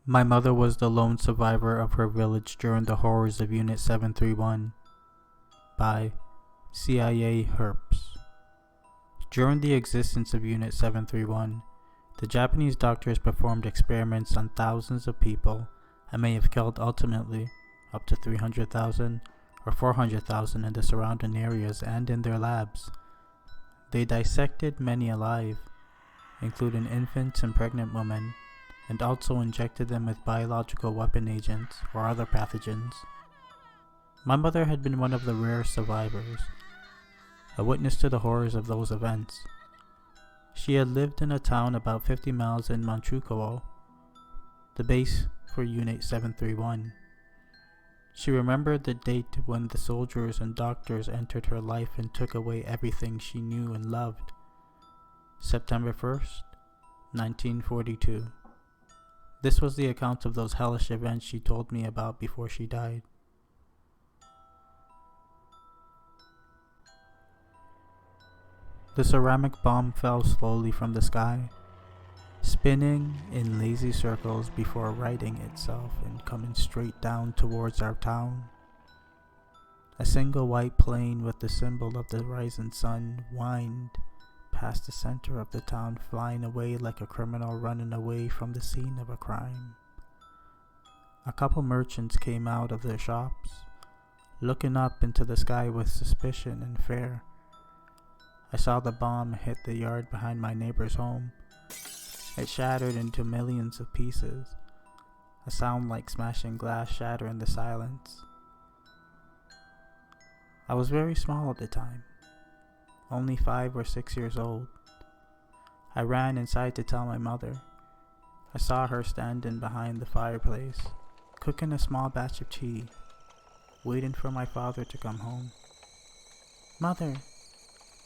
My mother was the lone survivor of her village during the horrors of Unit 731 by CIAHerpes. During the existence of Unit 731, the Japanese doctors performed experiments on thousands of people and may have killed ultimately up to 300,000 or 400,000 in the surrounding areas and in their labs. They dissected many alive, including infants and pregnant women, and also injected them with biological weapon agents or other pathogens. My mother had been one of the rare survivors, a witness to the horrors of those events. She had lived in a town about 50 miles in Manchukuo, the base for Unit 731. She remembered the date when the soldiers and doctors entered her life and took away everything she knew and loved. September 1st, 1942. This was the account of those hellish events she told me about before she died. The ceramic bomb fell slowly from the sky, spinning in lazy circles before righting itself and coming straight down towards our town. A single white plane with the symbol of the rising sun whined past the center of the town, flying away like a criminal running away from the scene of a crime. A couple merchants came out of their shops, looking up into the sky with suspicion and fear. I saw the bomb hit the yard behind my neighbor's home. It shattered into millions of pieces, a sound like smashing glass shatter in the silence. I was very small at the time, only 5 or 6 years old. I ran inside to tell my mother. I saw her standing behind the fireplace, cooking a small batch of tea, waiting for my father to come home. "Mother,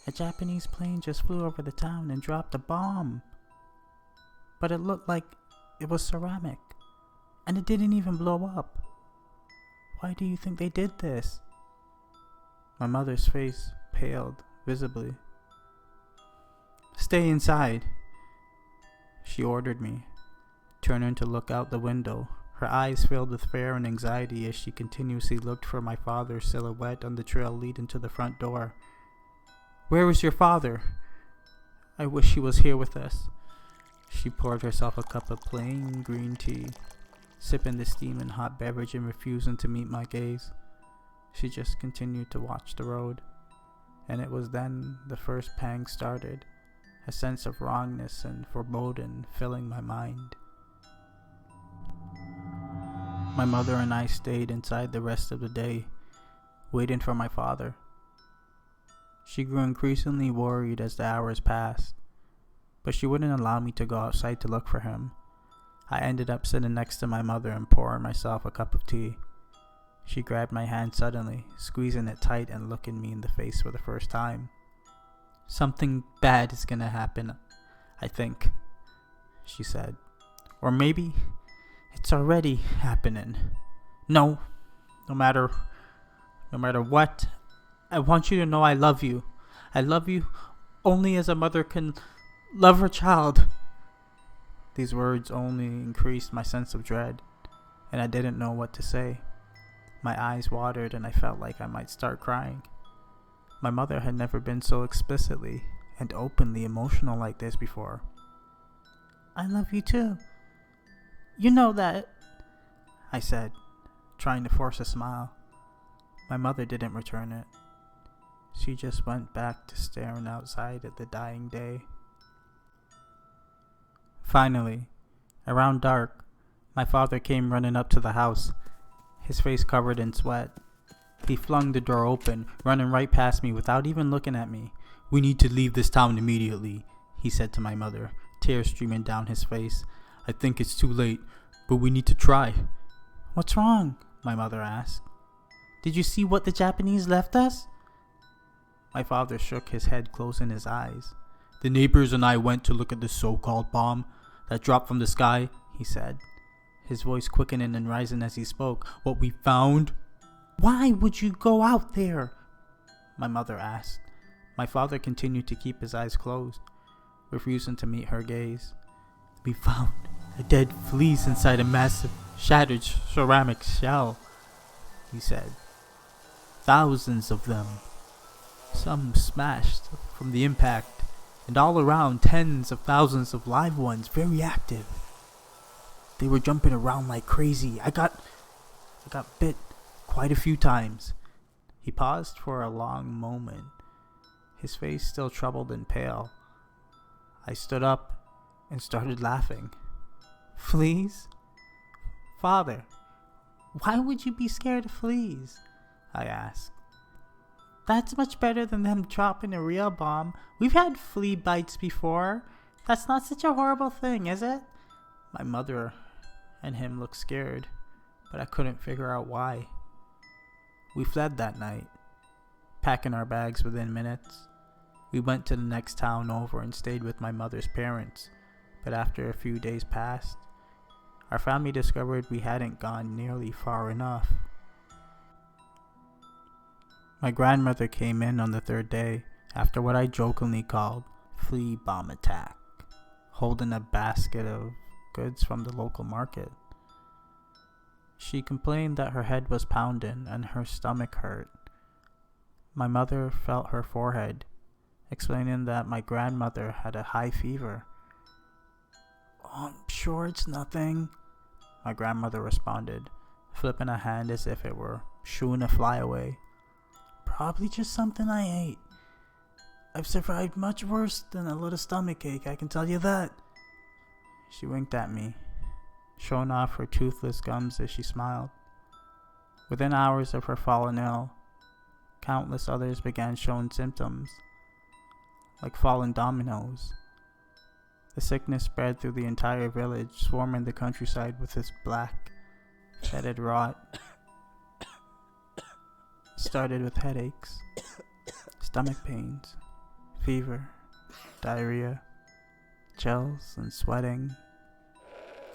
a Japanese plane just flew over the town and dropped a bomb. But it looked like it was ceramic, and it didn't even blow up. Why do you think they did this?" My mother's face paled visibly. "Stay inside," she ordered me, turning to look out the window, her eyes filled with fear and anxiety as she continuously looked for my father's silhouette on the trail leading to the front door. "Where is your father? I wish he was here with us." She poured herself a cup of plain green tea, sipping the steaming hot beverage and refusing to meet my gaze. She just continued to watch the road, and it was then the first pang started, a sense of wrongness and foreboding filling my mind. My mother and I stayed inside the rest of the day, waiting for my father. She grew increasingly worried as the hours passed, but she wouldn't allow me to go outside to look for him. I ended up sitting next to my mother and pouring myself a cup of tea. She grabbed my hand suddenly, squeezing it tight and looking me in the face for the first time. "Something bad is gonna happen, I think," she said. "Or maybe it's already happening. No matter what, I want you to know I love you. I love you only as a mother can love her child." These words only increased my sense of dread, and I didn't know what to say. My eyes watered and I felt like I might start crying. My mother had never been so explicitly and openly emotional like this before. "I love you too. You know that," I said, trying to force a smile. My mother didn't return it. She just went back to staring outside at the dying day. Finally, around dark, my father came running up to the house, his face covered in sweat. He flung the door open, running right past me without even looking at me. "We need to leave this town immediately," he said to my mother, tears streaming down his face. "I think it's too late, but we need to try." "What's wrong?" my mother asked. "Did you see what the Japanese left us?" My father shook his head, closing his eyes. "The neighbors and I went to look at the so-called bomb that dropped from the sky," he said, his voice quickening and rising as he spoke. "What we found—" "Why would you go out there?" my mother asked. My father continued to keep his eyes closed, refusing to meet her gaze. "We found A dead fleas inside a massive, shattered ceramic shell, he said. Thousands of them. Some smashed from the impact, and all around tens of thousands of live ones, very active. They were jumping around like crazy. I got bit quite a few times. He paused for a long moment, his face still troubled and pale. I stood up and started laughing. Fleas? Father, why would you be scared of fleas? I asked. That's much better than them dropping a real bomb. We've had flea bites before. That's not such a horrible thing, is it? My mother and him looked scared, but I couldn't figure out why. We fled that night, packing our bags within minutes. We went to the next town over and stayed with my mother's parents, but after a few days passed, our family discovered we hadn't gone nearly far enough. My grandmother came in on the third day after what I jokingly called flea bomb attack, holding a basket of goods from the local market. She complained that her head was pounding and her stomach hurt. My mother felt her forehead, explaining that my grandmother had a high fever. Oh, I'm sure it's nothing, my grandmother responded, flipping a hand as if it were shooing a fly away. Probably just something I ate. I've survived much worse than a little stomach ache, I can tell you that. She winked at me, showing off her toothless gums as she smiled. Within hours of her falling ill, countless others began showing symptoms, like fallen dominoes. The sickness spread through the entire village, swarming the countryside with its black, fetid rot. It started with headaches, stomach pains, fever, diarrhea, chills, and sweating.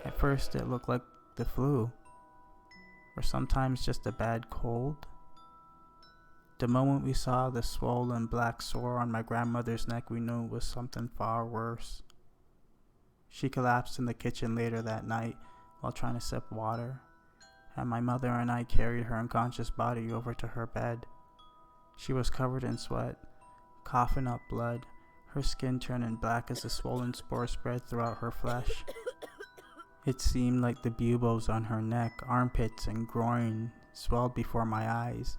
At first it looked like the flu, or sometimes just a bad cold. The moment we saw the swollen black sore on my grandmother's neck, we knew it was something far worse. She collapsed in the kitchen later that night while trying to sip water, and my mother and I carried her unconscious body over to her bed. She was covered in sweat, coughing up blood, her skin turning black as the swollen spore spread throughout her flesh. It seemed like the buboes on her neck, armpits, and groin swelled before my eyes,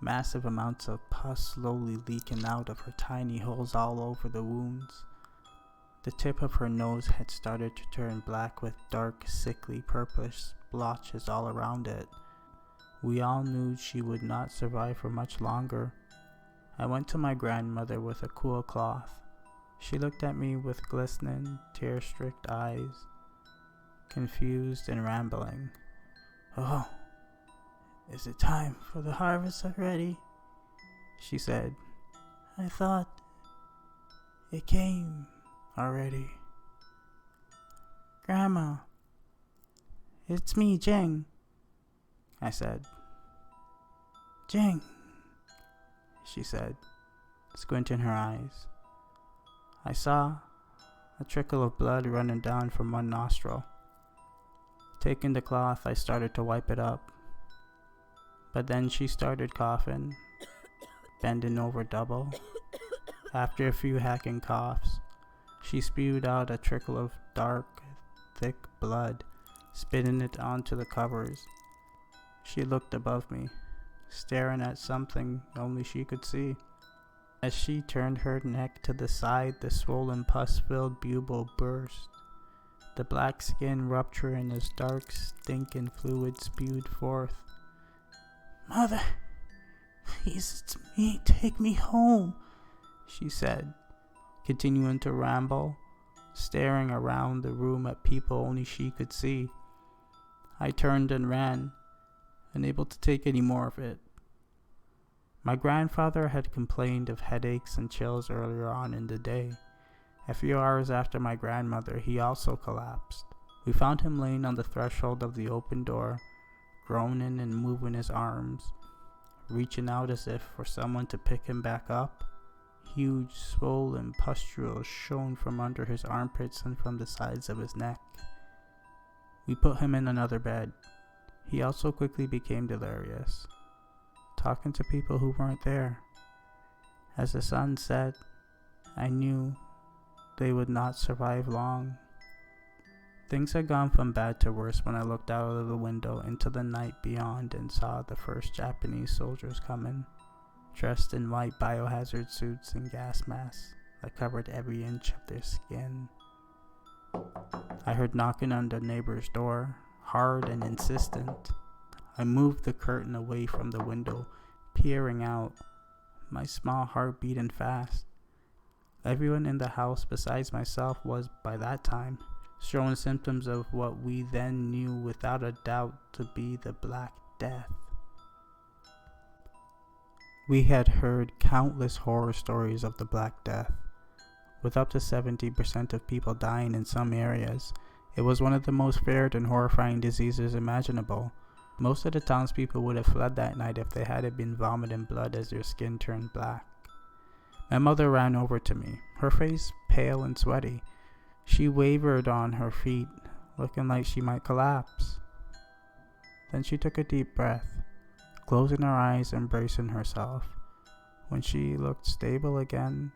massive amounts of pus slowly leaking out of her tiny holes all over the wounds. The tip of her nose had started to turn black with dark, sickly, purplish blotches all around it. We all knew she would not survive for much longer. I went to my grandmother with a cool cloth. She looked at me with glistening, tear-streaked eyes, confused and rambling. Oh, is it time for the harvest already? She said. I thought it came already. Grandma, it's me, Jing, I said. Jing, she said, squinting her eyes. I saw a trickle of blood running down from one nostril. Taking the cloth, I started to wipe it up. But then she started coughing, bending over double. After a few hacking coughs, she spewed out a trickle of dark, thick blood, spitting it onto the covers. She looked above me, staring at something only she could see. As she turned her neck to the side, the swollen pus-filled bubo burst, the black skin rupturing as dark, stinking fluid spewed forth. Mother, please, it's me, take me home, she said, continuing to ramble, staring around the room at people only she could see. I turned and ran, unable to take any more of it. My grandfather had complained of headaches and chills earlier on in the day. A few hours after my grandmother, he also collapsed. We found him laying on the threshold of the open door, groaning and moving his arms, reaching out as if for someone to pick him back up. Huge, swollen pustules shone from under his armpits and from the sides of his neck. We put him in another bed. He also quickly became delirious, talking to people who weren't there. As the sun set, I knew they would not survive long. Things had gone from bad to worse when I looked out of the window into the night beyond and saw the first Japanese soldiers coming, dressed in white biohazard suits and gas masks that covered every inch of their skin. I heard knocking on the neighbor's door, hard and insistent. I moved the curtain away from the window, peering out, my small heart beating fast. Everyone in the house besides myself was, by that time, showing symptoms of what we then knew without a doubt to be the Black Death. We had heard countless horror stories of the Black Death. With up to 70% of people dying in some areas, it was one of the most feared and horrifying diseases imaginable. Most of the townspeople would have fled that night if they hadn't been vomiting blood as their skin turned black. My mother ran over to me, her face pale and sweaty. She wavered on her feet, looking like she might collapse. Then she took a deep breath, closing her eyes and bracing herself. When she looked stable again,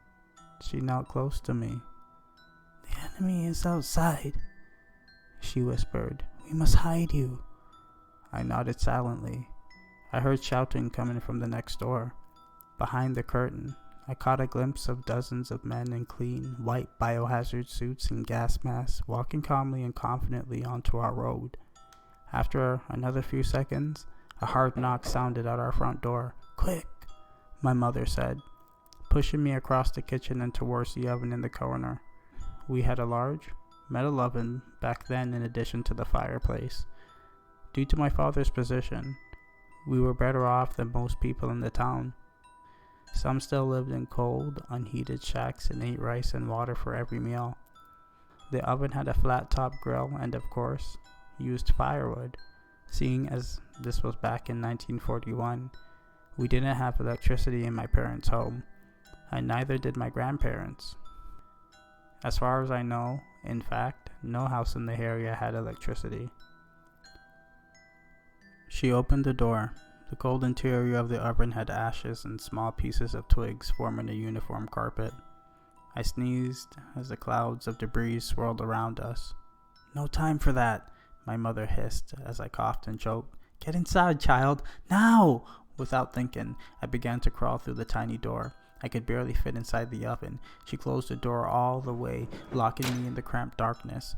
she knelt close to me. "The enemy is outside," she whispered. "We must hide you." I nodded silently. I heard shouting coming from the next door. Behind the curtain, I caught a glimpse of dozens of men in clean, white biohazard suits and gas masks walking calmly and confidently onto our road. After another few seconds, a hard knock sounded at our front door. "Quick," my mother said, pushing me across the kitchen and towards the oven in the corner. We had a large metal oven back then in addition to the fireplace. Due to my father's position, we were better off than most people in the town. Some still lived in cold, unheated shacks and ate rice and water for every meal. The oven had a flat-top grill and, of course, used firewood. Seeing as this was back in 1941, we didn't have electricity in my parents' home, and neither did my grandparents. As far as I know, in fact, no house in the area had electricity. She opened the door. The cold interior of the oven had ashes and small pieces of twigs forming a uniform carpet. I sneezed as the clouds of debris swirled around us. "No time for that," my mother hissed as I coughed and choked. "Get inside, child, now!" Without thinking, I began to crawl through the tiny door. I could barely fit inside the oven. She closed the door all the way, locking me in the cramped darkness.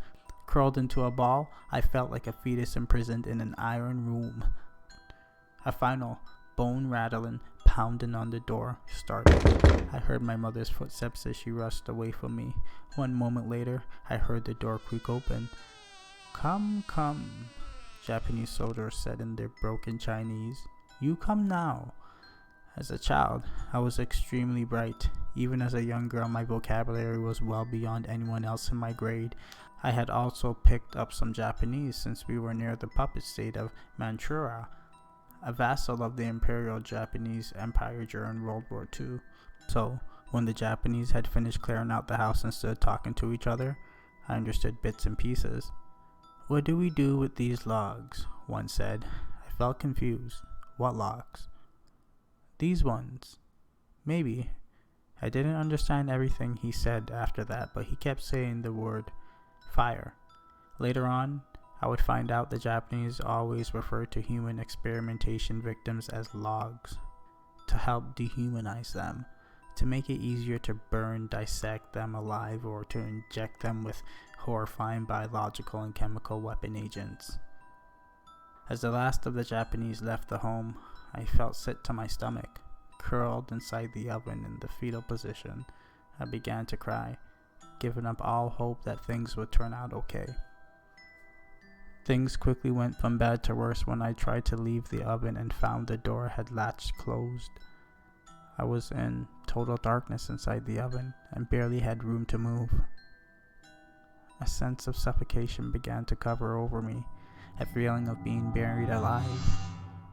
Curled into a ball, I felt like a fetus imprisoned in an iron room. A final bone-rattling pounding on the door started. I heard my mother's footsteps as she rushed away from me. 1 moment later, I heard the door creak open. "Come, come," Japanese soldiers said in their broken Chinese. "You come now." As a child, I was extremely bright. Even as a young girl, my vocabulary was well beyond anyone else in my grade. I had also picked up some Japanese since we were near the puppet state of Manchuria, a vassal of the Imperial Japanese Empire during World War II. So, when the Japanese had finished clearing out the house and stood talking to each other, I understood bits and pieces. "What do we do with these logs?" one said. I felt confused. "What logs?" "These ones." "Maybe." I didn't understand everything he said after that, but he kept saying the word fire. Later on, I would find out the Japanese always referred to human experimentation victims as logs, to help dehumanize them, to make it easier to burn, dissect them alive, or to inject them with horrifying biological and chemical weapon agents. As the last of the Japanese left the home, I felt sick to my stomach. Curled inside the oven in the fetal position, I began to cry, giving up all hope that things would turn out okay. Things quickly went from bad to worse when I tried to leave the oven and found the door had latched closed. I was in total darkness inside the oven and barely had room to move. A sense of suffocation began to cover over me, a feeling of being buried alive.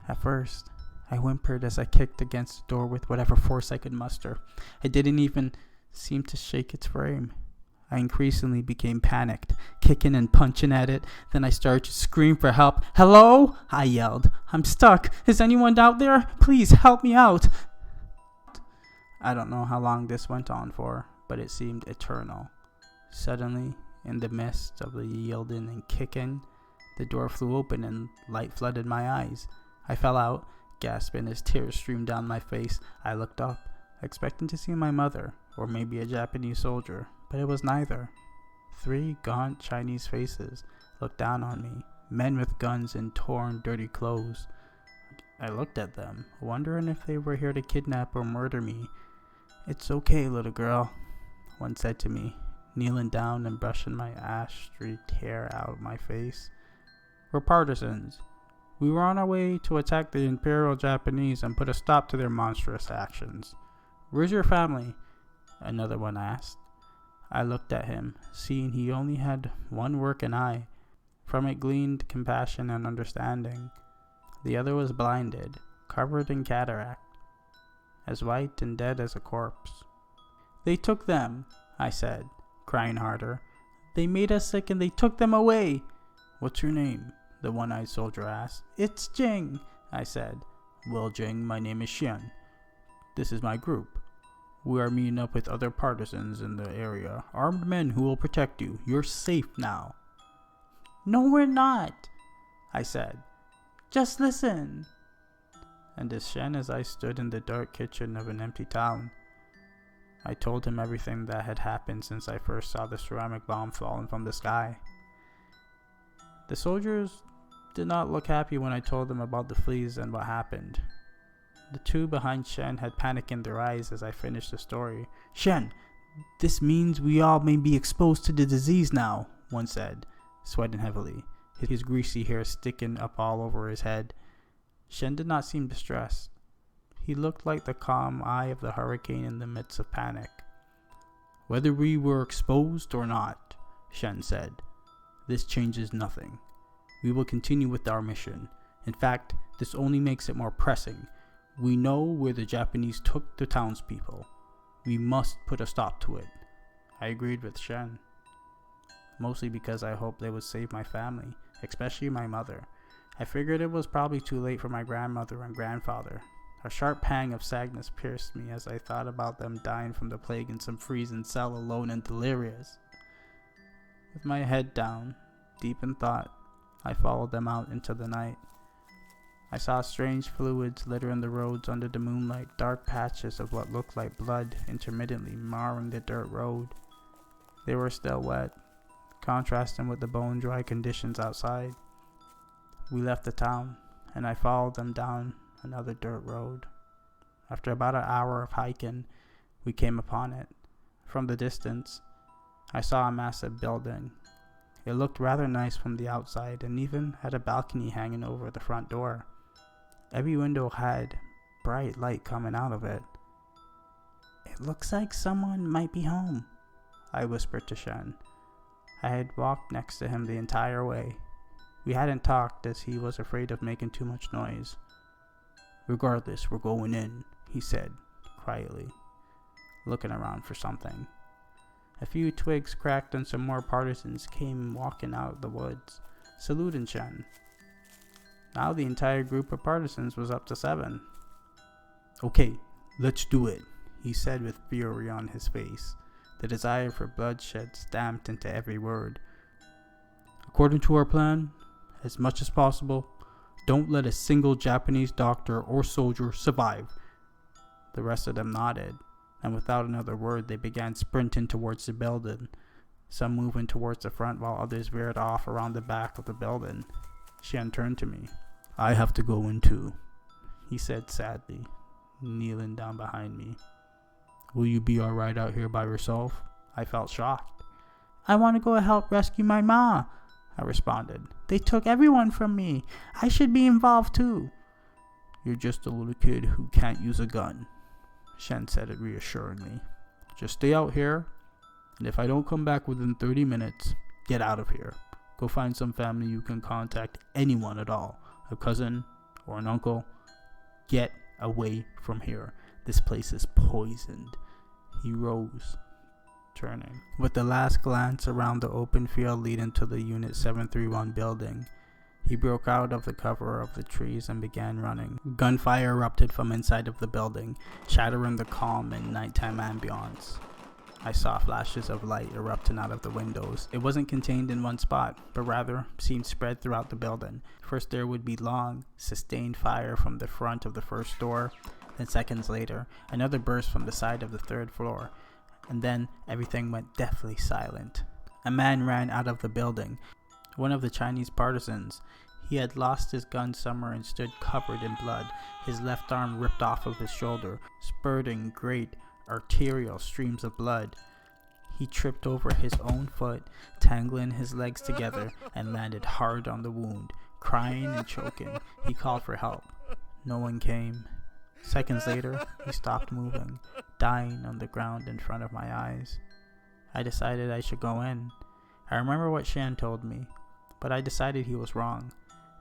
At first, I whimpered as I kicked against the door with whatever force I could muster. I didn't even seem to shake its frame. I increasingly became panicked, kicking and punching at it. Then I started to scream for help. "Hello?" I yelled. "I'm stuck. Is anyone out there? Please help me out." I don't know how long this went on for, but it seemed eternal. Suddenly, in the midst of the yielding and kicking, the door flew open and light flooded my eyes. I fell out, gasping as tears streamed down my face. I looked up, expecting to see my mother, or maybe a Japanese soldier, but it was neither. 3 gaunt Chinese faces looked down on me, men with guns and torn, dirty clothes. I looked at them, wondering if they were here to kidnap or murder me. "It's okay, little girl," one said to me, kneeling down and brushing my ash-streaked hair out of my face. "We're partisans. We were on our way to attack the Imperial Japanese and put a stop to their monstrous actions. Where's your family?" another one asked. I looked at him, seeing he only had one working eye. From it gleamed compassion and understanding. The other was blinded, covered in cataract, as white and dead as a corpse. "They took them," I said, crying harder. "They made us sick and they took them away." "What's your name?" the one-eyed soldier asked. "It's Jing," I said. "Well, Jing, my name is Xian. This is my group. We are meeting up with other partisans in the area, armed men who will protect you. You're safe now." "No, we're not," I said. "Just listen." And as Shen as I stood in the dark kitchen of an empty town, I told him everything that had happened since I first saw the ceramic bomb falling from the sky. The soldiers did not look happy when I told them about the fleas and what happened. The 2 behind Shen had panic in their eyes as I finished the story. "Shen, this means we all may be exposed to the disease now," one said, sweating heavily, his greasy hair sticking up all over his head. Shen did not seem distressed. He looked like the calm eye of the hurricane in the midst of panic. "Whether we were exposed or not," Shen said, "this changes nothing. We will continue with our mission. In fact, this only makes it more pressing. We know where the Japanese took the townspeople. We must put a stop to it." I agreed with Shen, mostly because I hoped they would save my family, especially my mother. I figured it was probably too late for my grandmother and grandfather. A sharp pang of sadness pierced me as I thought about them dying from the plague in some freezing cell alone and delirious. With my head down, deep in thought, I followed them out into the night. I saw strange fluids littering the roads under the moonlight, dark patches of what looked like blood intermittently marring the dirt road. They were still wet, contrasting with the bone-dry conditions outside. We left the town, and I followed them down another dirt road. After about an hour of hiking, we came upon it. From the distance, I saw a massive building. It looked rather nice from the outside and even had a balcony hanging over the front door. Every window had bright light coming out of it. "It looks like someone might be home," I whispered to Shen. I had walked next to him the entire way. We hadn't talked as he was afraid of making too much noise. "Regardless, we're going in," he said, quietly, looking around for something. A few twigs cracked and some more partisans came walking out of the woods, saluting Shen. Now the entire group of partisans was up to 7. "Okay, let's do it," he said with fury on his face, the desire for bloodshed stamped into every word. "According to our plan, as much as possible, don't let a single Japanese doctor or soldier survive." The rest of them nodded, and without another word they began sprinting towards the building, some moving towards the front while others veered off around the back of the building. Shen turned to me. "I have to go in too," he said sadly, kneeling down behind me. "Will you be alright out here by yourself?" I felt shocked. "I want to go help rescue my ma," I responded. "They took everyone from me. I should be involved too." "You're just a little kid who can't use a gun," Shen said it reassuringly. "Just stay out here, and if I don't come back within 30 minutes, get out of here. Go find some family you can contact, anyone at all, a cousin or an uncle. Get away from here. This place is poisoned." He rose, turning. With the last glance around the open field leading to the Unit 731 building, he broke out of the cover of the trees and began running. Gunfire erupted from inside of the building, shattering the calm and nighttime ambiance. I saw flashes of light erupting out of the windows. It wasn't contained in one spot, but rather seemed spread throughout the building. First there would be long, sustained fire from the front of the first door, then seconds later, another burst from the side of the third floor, and then everything went deathly silent. A man ran out of the building, one of the Chinese partisans. He had lost his gun somewhere and stood covered in blood, his left arm ripped off of his shoulder, spurting great arterial streams of blood. He tripped over his own foot, tangling his legs together, and landed hard on the wound. Crying and choking, he called for help. No one came. Seconds later, he stopped moving, dying on the ground in front of my eyes. I decided I should go in. I remember what Shan told me, but I decided he was wrong.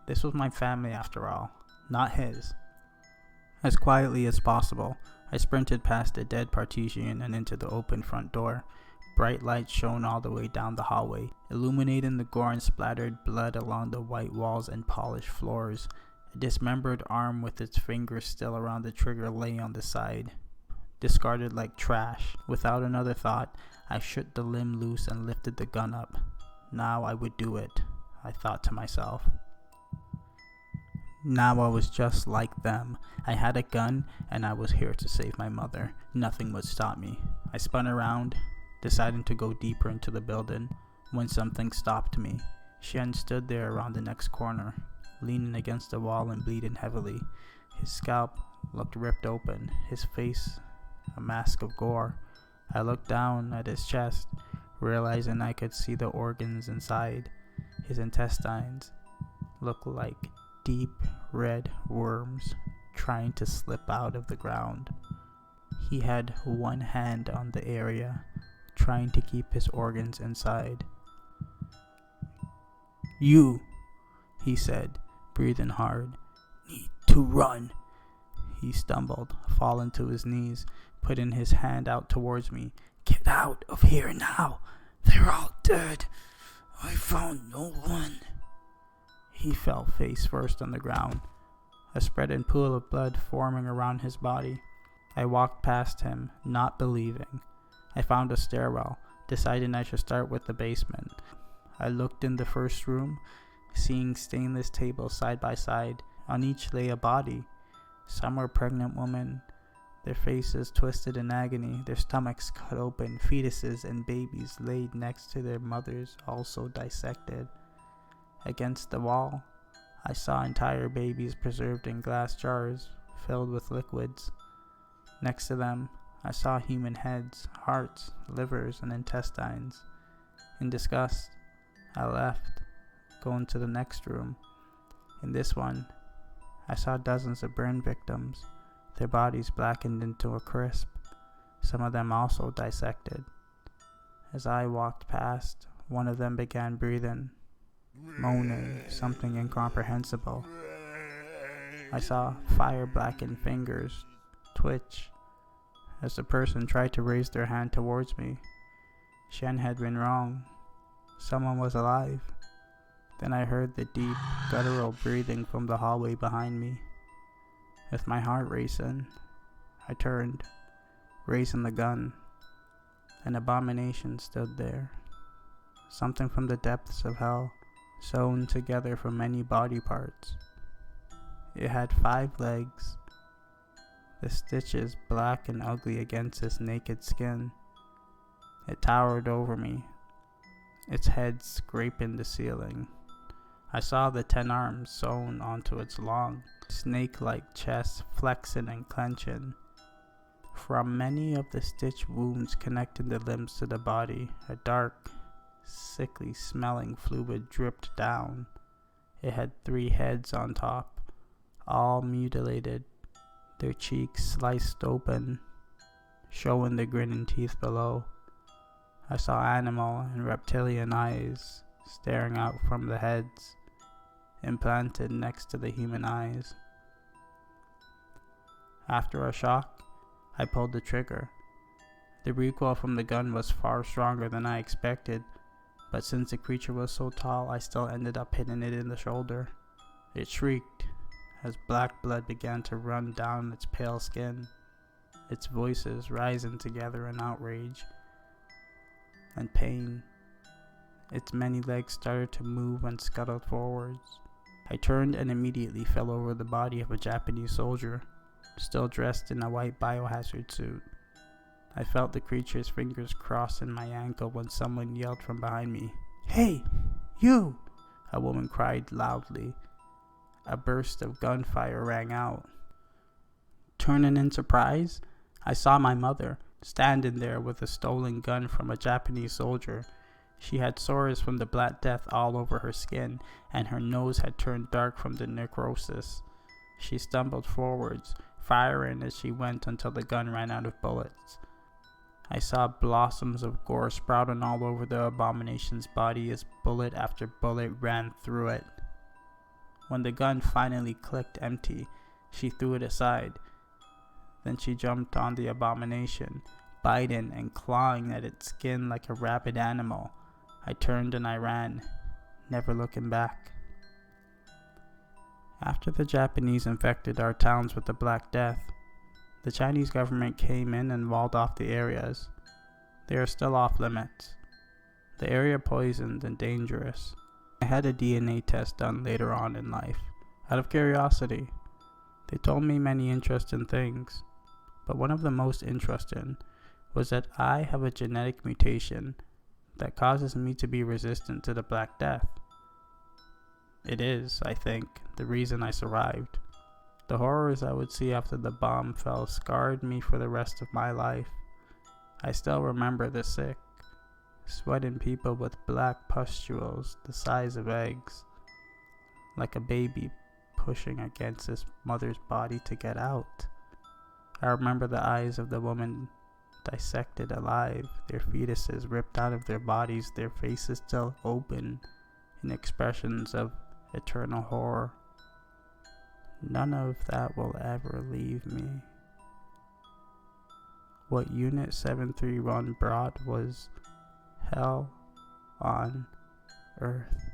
This was my family after all, not his. As quietly as possible, I sprinted past the dead partition and into the open front door. Bright lights shone all the way down the hallway, illuminating the gore and splattered blood along the white walls and polished floors. A dismembered arm with its fingers still around the trigger lay on the side, discarded like trash. Without another thought, I shook the limb loose and lifted the gun up. Now I would do it, I thought to myself. Now I was just like them. I had a gun and I was here to save my mother. Nothing would stop me. I spun around, deciding to go deeper into the building, when something stopped me. Shen stood there around the next corner, leaning against the wall and bleeding heavily. His scalp looked ripped open, his face a mask of gore. I looked down at his chest, realizing I could see the organs inside. His intestines looked like deep red worms trying to slip out of the ground. He had one hand on the area, trying to keep his organs inside. "You," he said, breathing hard, "need to run." He stumbled, falling to his knees, putting his hand out towards me. "Get out of here now. They're all dead. I found no one." He fell face first on the ground, a spreading pool of blood forming around his body. I walked past him, not believing. I found a stairwell, deciding I should start with the basement. I looked in the first room, seeing stainless tables side by side. On each lay a body. Some were pregnant women, their faces twisted in agony, their stomachs cut open. Fetuses and babies laid next to their mothers, also dissected. Against the wall, I saw entire babies preserved in glass jars filled with liquids. Next to them, I saw human heads, hearts, livers, and intestines. In disgust, I left, going to the next room. In this one, I saw dozens of burn victims, their bodies blackened into a crisp, some of them also dissected. As I walked past, one of them began breathing, moaning something incomprehensible. I saw fire-blackened fingers twitch as the person tried to raise their hand towards me. Shen had been wrong. Someone was alive. Then I heard the deep, guttural breathing from the hallway behind me. With my heart racing, I turned, raising the gun. An abomination stood there. Something from the depths of hell, sewn together from many body parts. It had 5 legs, the stitches black and ugly against its naked skin. It towered over me, its head scraping the ceiling. I saw the 10 arms sewn onto its long, snake-like chest flexing and clenching. From many of the stitch wounds connecting the limbs to the body, a dark, sickly smelling fluid dripped down. It had 3 heads on top, all mutilated, their cheeks sliced open, showing the grinning teeth below. I saw animal and reptilian eyes staring out from the heads, implanted next to the human eyes. After a shock, I pulled the trigger. The recoil from the gun was far stronger than I expected, but since the creature was so tall, I still ended up hitting it in the shoulder. It shrieked as black blood began to run down its pale skin, its voices rising together in outrage and pain. Its many legs started to move and scuttled forwards. I turned and immediately fell over the body of a Japanese soldier, still dressed in a white biohazard suit. I felt the creature's fingers crossing my ankle when someone yelled from behind me, "Hey, you!" A woman cried loudly. A burst of gunfire rang out. Turning in surprise, I saw my mother, standing there with a stolen gun from a Japanese soldier. She had sores from the Black Death all over her skin, and her nose had turned dark from the necrosis. She stumbled forwards, firing as she went until the gun ran out of bullets. I saw blossoms of gore sprouting all over the abomination's body as bullet after bullet ran through it. When the gun finally clicked empty, she threw it aside. Then she jumped on the abomination, biting and clawing at its skin like a rabid animal. I turned and I ran, never looking back. After the Japanese infected our towns with the Black Death, the Chinese government came in and walled off the areas. They are still off limits. The area poisoned and dangerous. I had a DNA test done later on in life, out of curiosity. They told me many interesting things, but one of the most interesting was that I have a genetic mutation that causes me to be resistant to the Black Death. It is, I think, the reason I survived. The horrors I would see after the bomb fell scarred me for the rest of my life. I still remember the sick, sweating people with black pustules the size of eggs, like a baby pushing against his mother's body to get out. I remember the eyes of the woman dissected alive, their fetuses ripped out of their bodies, their faces still open in expressions of eternal horror. None of that will ever leave me. What Unit 731 brought was hell on earth.